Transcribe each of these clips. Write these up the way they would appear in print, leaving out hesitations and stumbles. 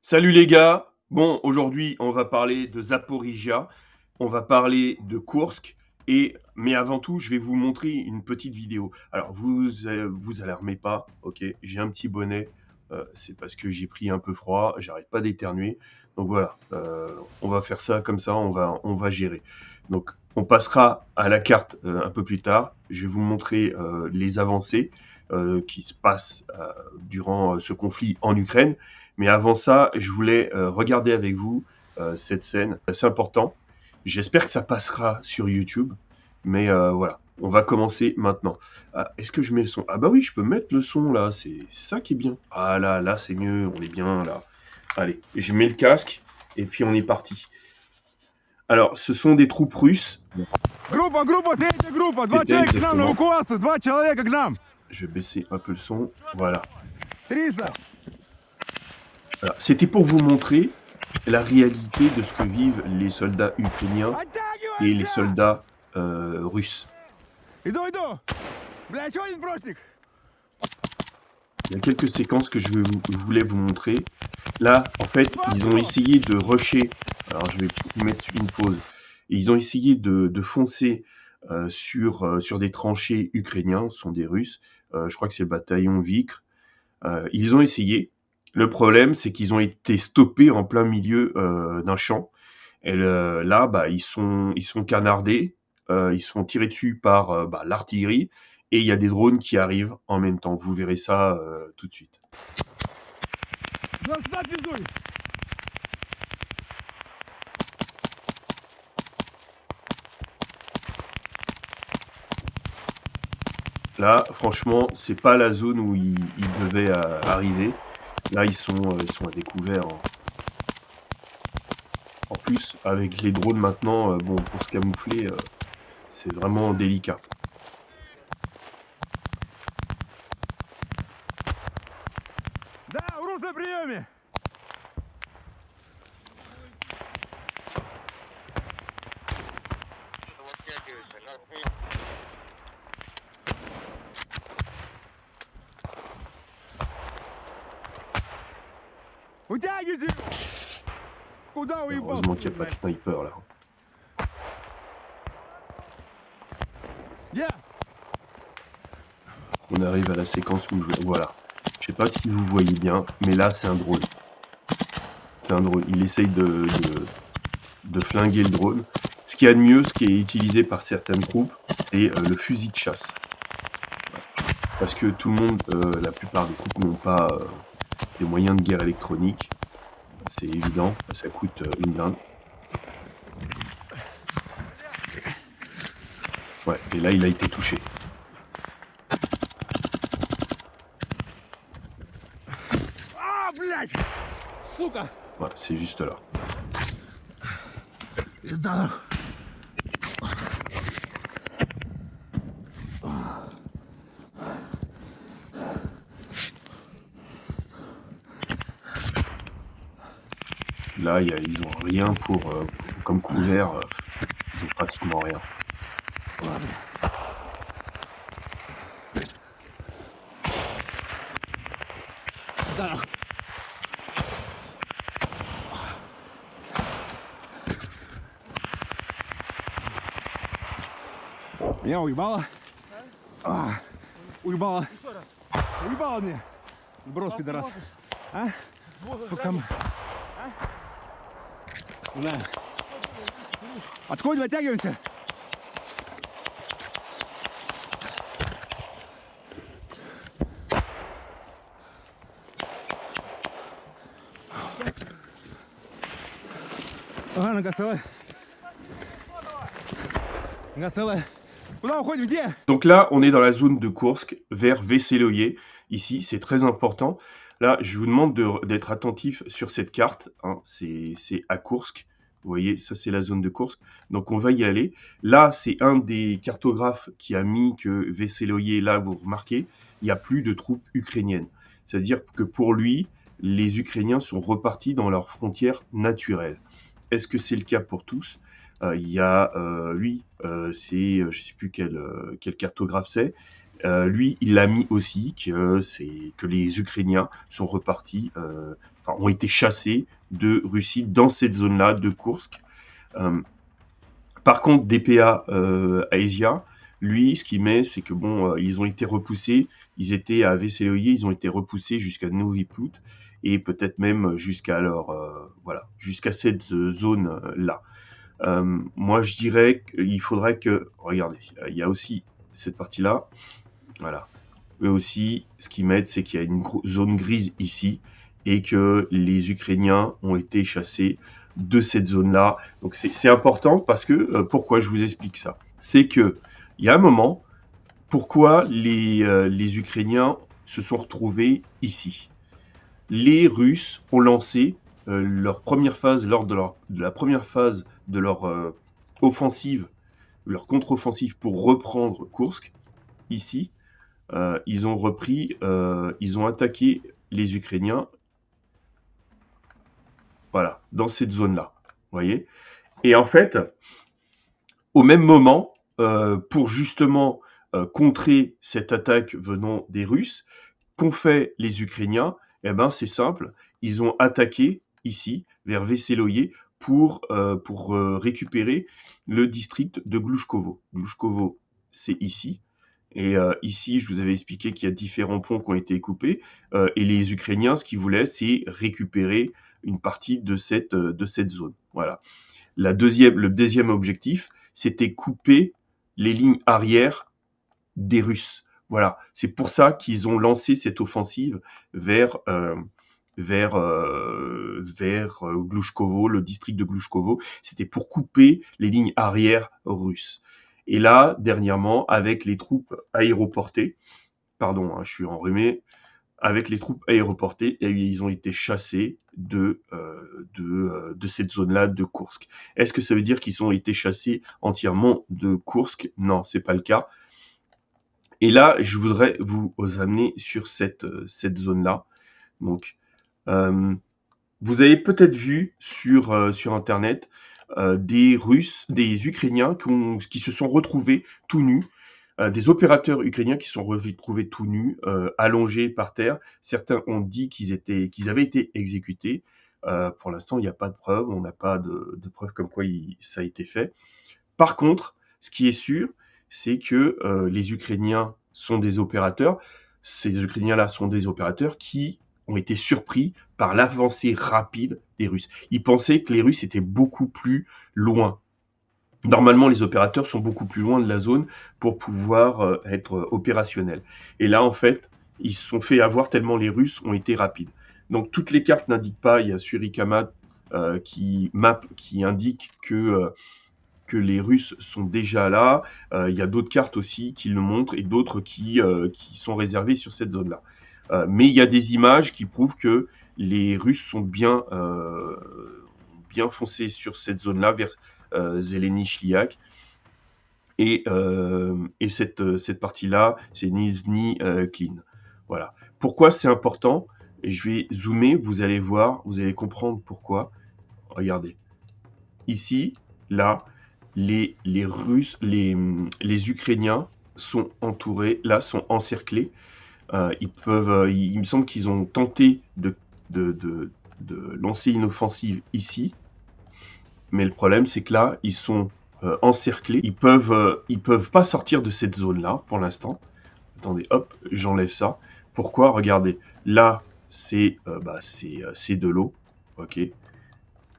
Salut les gars! Bon, aujourd'hui, on va parler de Zaporizhia, on va parler de Koursk, mais avant tout, je vais vous montrer une petite vidéo. Alors, vous alarmez pas, ok? J'ai un petit bonnet, c'est parce que j'ai pris un peu froid, j'arrête pas d'éternuer. Donc voilà, on va faire ça comme ça, on va gérer. Donc, on passera à la carte un peu plus tard. Je vais vous montrer les avancées qui se passent durant ce conflit en Ukraine. Mais avant ça, je voulais regarder avec vous cette scène. C'est important. J'espère que ça passera sur YouTube. Mais voilà, on va commencer maintenant. Ah, est-ce que je mets le son? Ah bah oui, je peux mettre le son là, c'est ça qui est bien. Ah là, c'est mieux, on est bien là. Allez, je mets le casque et puis on est parti. Alors, ce sont des troupes russes. Группа, третья группа, два C'était человека к нам на exactement. эвакуацию, два человека к нам. Je vais baisser un peu le son. Voilà. 300. Voilà. C'était pour vous montrer la réalité de ce que vivent les soldats ukrainiens et les Оттягивайся! soldats russes. Иду. Бля, еще один бросник. Il y a quelques séquences que je voulais vous montrer. Là, en fait, ils ont essayé de rusher. Alors, je vais mettre une pause. Ils ont essayé de foncer sur des tranchées ukrainiens, ce sont des Russes. Je crois que c'est le bataillon Vikr. Ils ont essayé. Le problème, c'est qu'ils ont été stoppés en plein milieu d'un champ. Et là, bah, ils sont canardés, ils sont tirés dessus par l'artillerie, et il y a des drones qui arrivent en même temps. Vous verrez ça tout de suite. Два сюда пиздуй. Là, franchement, c'est pas la zone où ils devaient arriver. Là, ils sont à découvert, hein. En plus, avec les drones maintenant, bon, pour se camoufler, c'est vraiment délicat. Да, урус на приеме. Утягивайте его. Куда уебал? Heureusement qu'il n'y a pas de sniper là. Я. On arrive à la séquence où voilà. Je sais pas si vous voyez bien, mais là, c'est un drone. C'est un drone. Il essaye de flinguer le drone. Ce qu'il y a de mieux, ce qui est utilisé par certaines troupes, c'est le fusil de chasse. Parce que tout le monde, la plupart des troupes n'ont pas des moyens de guerre électronique. C'est évident, ça coûte une blinde. Ouais, et là, il a été touché. А, блядь! Сука! Ouais, c'est juste là. Пизда. Là, ils ont rien comme couvert. Ils ont pratiquement rien. Ладно. Да. Меня уебало? Уебало. Уебало мне. Брос, пидорас. А? Пока... Да. Отходим, оттягиваемся. Ага, нога целая. Нога целая. Куда уходим, где? Donc là, on est dans la zone de Koursk, vers Vesseloye. Ici, c'est très important. Là, je vous demande d'être attentif sur cette carte, hein. C'est à Koursk. Vous voyez, ça, c'est la zone de Koursk. Donc, on va y aller. Là, c'est un des cartographes qui a mis que Vesseloye, là, vous remarquez, il n'y a plus de troupes ukrainiennes. C'est-à-dire que pour lui, les Ukrainiens sont repartis dans leurs frontières naturelles. Est-ce que c'est le cas pour tous? Il y a lui, c'est, je ne sais plus quel cartographe c'est, lui, il l'a mis aussi que les Ukrainiens sont repartis, enfin, ont été chassés de Russie dans cette zone-là de Koursk. Par contre, DPA Asia, lui, ce qu'il met, c'est que bon, ils ont été repoussés, ils étaient à Vesseloye, ils ont été repoussés jusqu'à Novi Plout et peut-être même jusqu'à voilà, jusqu'à cette zone-là. Moi, je dirais qu'il faudrait que, regardez, il y a aussi cette partie-là, voilà. Eux aussi, ce qu'ils mettent, c'est qu'il y a une zone grise ici et que les Ukrainiens ont été chassés de cette zone-là. Donc c'est important parce que, pourquoi je vous explique ça? C'est que, il y a un moment, pourquoi les Ukrainiens se sont retrouvés ici? Les Russes ont lancé leur première phase, lors de la première phase de leur offensive, leur contre-offensive pour reprendre Koursk, ici. Ils ont repris, ils ont attaqué les Ukrainiens, voilà, dans cette zone-là, vous voyez. Et en fait, au même moment, pour justement contrer cette attaque venant des Russes, qu'ont fait les Ukrainiens? Eh ben, c'est simple, ils ont attaqué ici, vers Vesseloye, pour récupérer le district de Glushkovo. Glushkovo, c'est ici. Et ici, je vous avais expliqué qu'il y a différents ponts qui ont été coupés. Et les Ukrainiens, ce qu'ils voulaient, c'est récupérer une partie de cette zone. Voilà. Le deuxième objectif, c'était couper les lignes arrière des Russes. Voilà. C'est pour ça qu'ils ont lancé cette offensive vers Glushkovo, le district de Glushkovo. C'était pour couper les lignes arrière russes. Et là, dernièrement, avec les troupes aéroportées, pardon, je suis enrhumé, avec les troupes aéroportées, ils ont été chassés de cette zone-là de Koursk. Est-ce que ça veut dire qu'ils ont été chassés entièrement de Koursk? Non, c'est pas le cas. Et là, je voudrais vous amener sur cette zone-là. Donc, vous avez peut-être vu sur Internet des Ukrainiens qui se sont retrouvés tout nus, des opérateurs ukrainiens qui se sont retrouvés tout nus, allongés par terre. Certains ont dit qu'ils avaient été exécutés. Pour l'instant, il n'y a pas de preuves, on n'a pas de preuves comme quoi ça a été fait. Par contre, ce qui est sûr, c'est que les Ukrainiens sont des opérateurs. Ces Ukrainiens-là sont des opérateurs qui ont été surpris par l'avancée rapide des Russes. Ils pensaient que les Russes étaient beaucoup plus loin. Normalement, les opérateurs sont beaucoup plus loin de la zone pour pouvoir être opérationnels. Et là, en fait, ils se sont fait avoir tellement les Russes ont été rapides. Donc, toutes les cartes n'indiquent pas. Il y a Surikamat qui indique que les Russes sont déjà là. Il y a d'autres cartes aussi qui le montrent et d'autres qui sont réservées sur cette zone-là. Mais il y a des images qui prouvent que les Russes sont bien foncés sur cette zone-là, vers Zeleny-Shliak. Et cette partie-là, c'est Nizhny Klin. Voilà. Pourquoi c'est important? Je vais zoomer, vous allez voir, vous allez comprendre pourquoi. Regardez. Ici, là, les Russes, les Ukrainiens sont entourés, là, sont encerclés. Il me semble qu'ils ont tenté de lancer une offensive ici, mais le problème c'est que là ils sont encerclés, ils peuvent pas sortir de cette zone là pour l'instant. Attendez, hop, j'enlève ça. Pourquoi? Regardez, là c'est de l'eau, ok,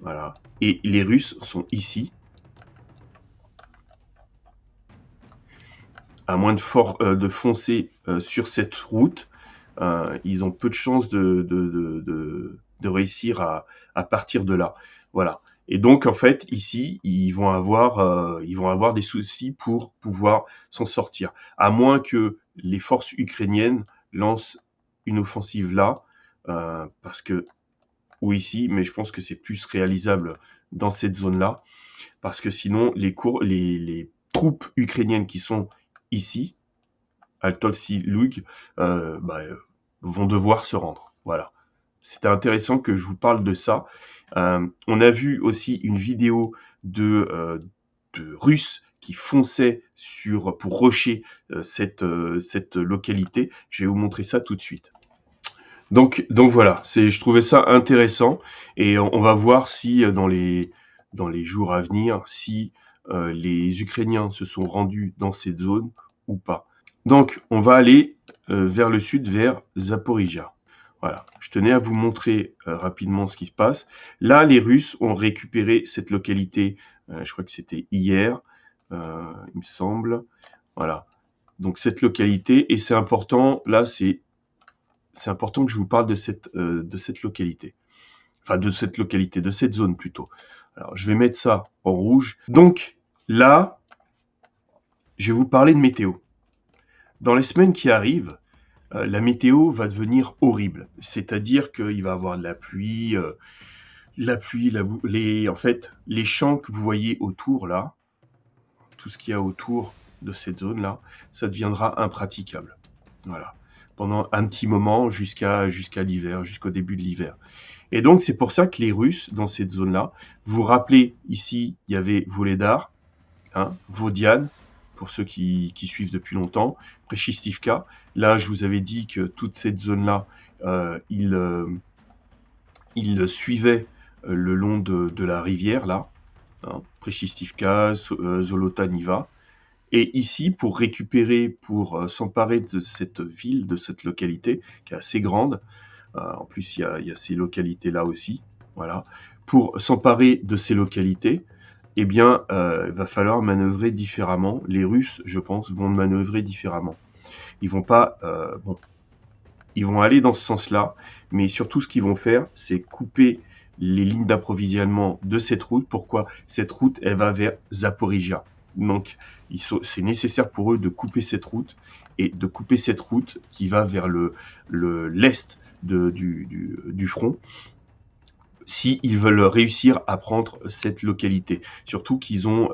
voilà, et les Russes sont ici. À moins de foncer sur cette route, ils ont peu de chances de réussir à partir de là. Voilà. Et donc, en fait, ici, ils vont avoir des soucis pour pouvoir s'en sortir. À moins que les forces ukrainiennes lancent une offensive là, parce que, ou ici, mais je pense que c'est plus réalisable dans cette zone-là, parce que sinon, les troupes ukrainiennes qui sont ici, à Tolsi-Lug, vont devoir se rendre. Voilà. C'était intéressant que je vous parle de ça. On a vu aussi une vidéo de Russes qui fonçaient pour rusher cette localité. Je vais vous montrer ça tout de suite. Donc voilà, je trouvais ça intéressant et on va voir si dans les jours à venir, si les Ukrainiens se sont rendus dans cette zone ou pas. Donc on va aller vers le sud, vers Zaporizhia. Voilà, je tenais à vous montrer rapidement ce qui se passe. Là, les Russes ont récupéré cette localité, je crois que c'était hier, il me semble. Voilà, donc cette localité, et c'est important, là c'est important que je vous parle de cette localité. Enfin, de cette zone plutôt. Alors, je vais mettre ça en rouge. Donc, là, je vais vous parler de météo. Dans les semaines qui arrivent, la météo va devenir horrible. C'est-à-dire qu'il va y avoir de la pluie, en fait, les champs que vous voyez autour, là, tout ce qu'il y a autour de cette zone-là, ça deviendra impraticable. Voilà. Pendant un petit moment jusqu'à l'hiver, jusqu'au début de l'hiver. Et donc, c'est pour ça que les Russes, dans cette zone-là, vous vous rappelez, ici, il y avait Voledar, Vodiane, pour ceux qui suivent depuis longtemps, Prechestivka. Là, je vous avais dit que toute cette zone-là, ils suivaient le long de la rivière, là, Prechestivka, Zolotaniva. Et ici, pour récupérer, pour s'emparer de cette ville, de cette localité, qui est assez grande, en plus il y a ces localités-là aussi, voilà. Pour s'emparer de ces localités, eh bien, il va falloir manœuvrer différemment. Les Russes, je pense, vont manœuvrer différemment. Ils vont pas, ils vont aller dans ce sens-là, mais surtout ce qu'ils vont faire, c'est couper les lignes d'approvisionnement de cette route. Pourquoi? Cette route, elle va vers Zaporizhia. Donc, c'est nécessaire pour eux de couper cette route et de couper cette route qui va vers l'est du front s'ils veulent réussir à prendre cette localité. Surtout qu'ils ont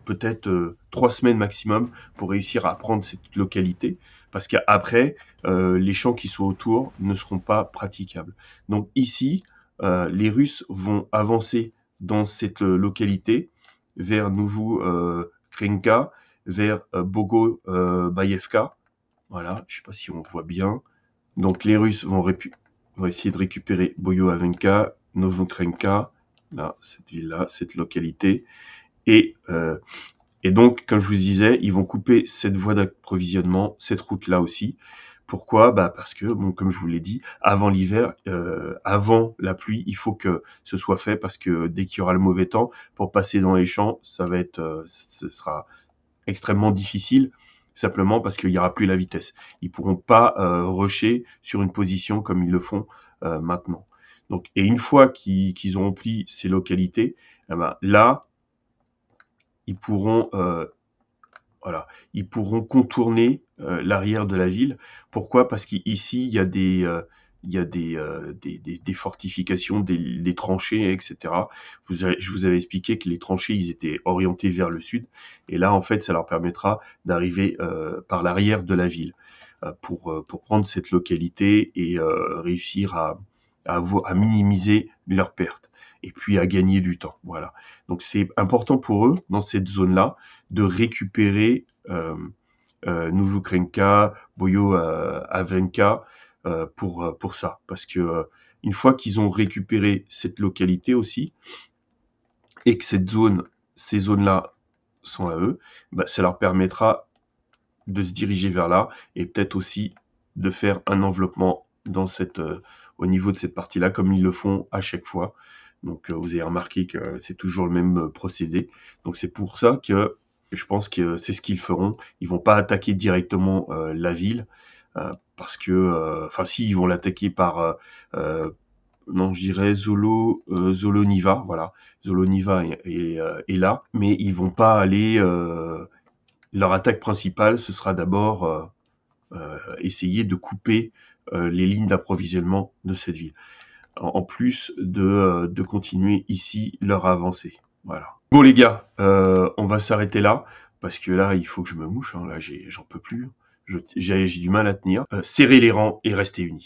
peut-être 3 semaines maximum pour réussir à prendre cette localité parce qu'après, les champs qui sont autour ne seront pas praticables. Donc ici, les Russes vont avancer dans cette localité vers Krenka, vers Bogobaïevka. Voilà, je ne sais pas si on voit bien. Donc les Russes vont essayer de récupérer Bogobaïevka, Novokrenka, là, cette ville-là, cette localité. Et donc, comme je vous disais, ils vont couper cette voie d'approvisionnement, cette route-là aussi. Pourquoi? Parce que, comme je vous l'ai dit, avant l'hiver, avant la pluie, il faut que ce soit fait parce que dès qu'il y aura le mauvais temps, pour passer dans les champs, ce sera extrêmement difficile, simplement parce qu'il n'y aura plus la vitesse. Ils pourront pas rusher sur une position comme ils le font maintenant. Donc, et une fois qu'ils auront pris ces localités, là, ils pourront ils pourront contourner l'arrière de la ville. Pourquoi? Parce qu'ici, il y a des fortifications, des tranchées, etc. Je vous avais expliqué que les tranchées, ils étaient orientés vers le sud. Et là, en fait, ça leur permettra d'arriver par l'arrière de la ville pour prendre cette localité et réussir à minimiser leurs pertes et puis à gagner du temps. Voilà. Donc c'est important pour eux, dans cette zone-là, de récupérer Novokrenka, Bogoavenka pour ça. Parce que une fois qu'ils ont récupéré cette localité aussi, et que ces zones-là sont à eux, ça leur permettra de se diriger vers là, et peut-être aussi de faire un enveloppement au niveau de cette partie-là, comme ils le font à chaque fois. Donc vous avez remarqué que c'est toujours le même procédé. Donc c'est pour ça que je pense que c'est ce qu'ils feront. Ils vont pas attaquer directement la ville, parce que, si, ils vont l'attaquer par, non, je dirais Zoloniva, voilà. Zoloniva est là, mais ils vont pas aller. Leur attaque principale, ce sera d'abord essayer de couper les lignes d'approvisionnement de cette ville, en plus de continuer ici leur avancée. Voilà. Bon les gars, on va s'arrêter là, parce que là, il faut que je me mouche, là, j'en peux plus. J'ai du mal à tenir. Serrez les rangs et restez unis.